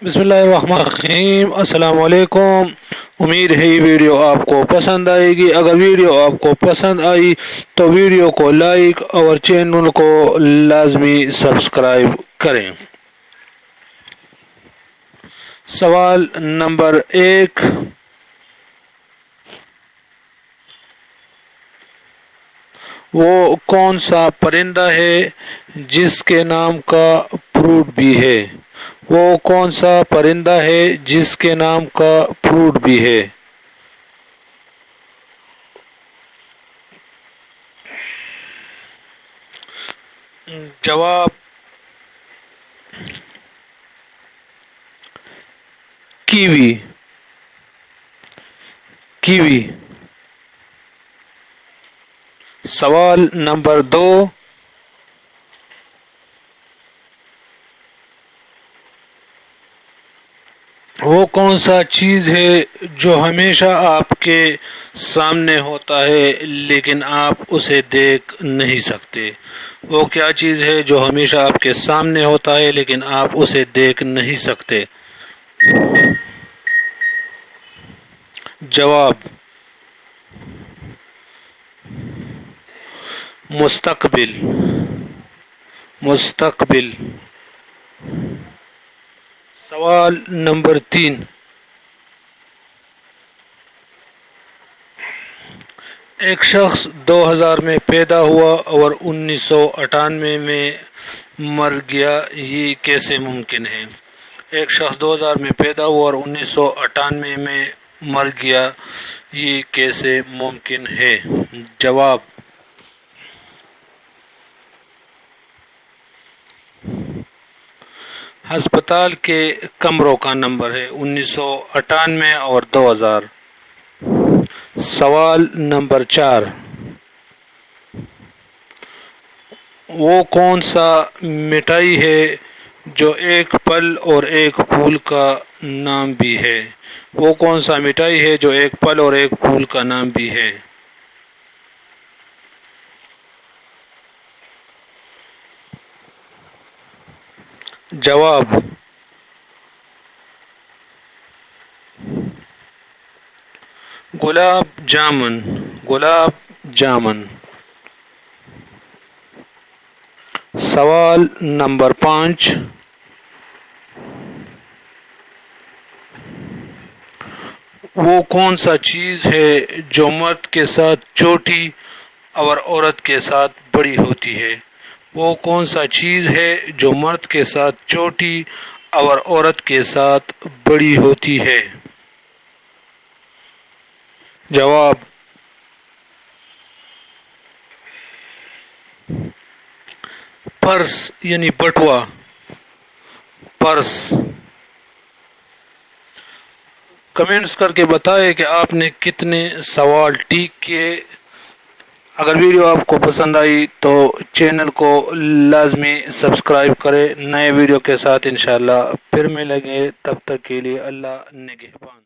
बिस्मिल्लाहिर्रहमानिर्रहीम। अस्सलाम वालेकुम। उम्मीद है ये वीडियो आपको पसंद आएगी। अगर वीडियो आपको पसंद आई तो वीडियो को लाइक और चैनल को लाजमी सब्सक्राइब करें। सवाल नंबर 1, वो कौन सा परिंदा है जिसके नाम का फ्रूट भी है? वो कौन सा परिंदा है जिसके नाम का फ्रूट भी है? जवाब कीवी। कीवी। सवाल नंबर 2, वो कौन सा चीज़ है जो हमेशा आपके सामने होता है लेकिन आप उसे देख नहीं सकते? वो क्या चीज़ है जो हमेशा आपके सामने होता है लेकिन आप उसे देख नहीं सकते? जवाब मुस्तकबिल। मुस्तकबिल। सवाल नंबर 3, एक शख्स 2000 में पैदा हुआ और 1998 में मर गया, ये कैसे मुमकिन है? एक शख्स 2000 में पैदा हुआ और 1998 में मर गया, ये कैसे मुमकिन है? जवाब अस्पताल के कमरों का नंबर है 1998 और 2000। सवाल नंबर 4, वो कौन सा मिठाई है जो एक फल और एक फूल का नाम भी है? वो कौन सा मिठाई है जो एक फल और एक फूल का नाम भी है? जवाब गुलाब जामुन। गुलाब जामुन। सवाल नंबर 5, वो कौन सा चीज़ है जो मर्द के साथ छोटी और औरत के साथ बड़ी होती है? वो कौन सा चीज़ है जो मर्द के साथ छोटी और औरत के साथ बड़ी होती है? जवाब पर्स यानी बटुआ। पर्स। कमेंट्स करके बताएं कि आपने कितने सवाल ठीक किए। अगर वीडियो आपको पसंद आई तो चैनल को लाजमी सब्सक्राइब करें। नए वीडियो के साथ इंशाल्लाह फिर मिलेंगे। तब तक के लिए अल्लाह निगहबान।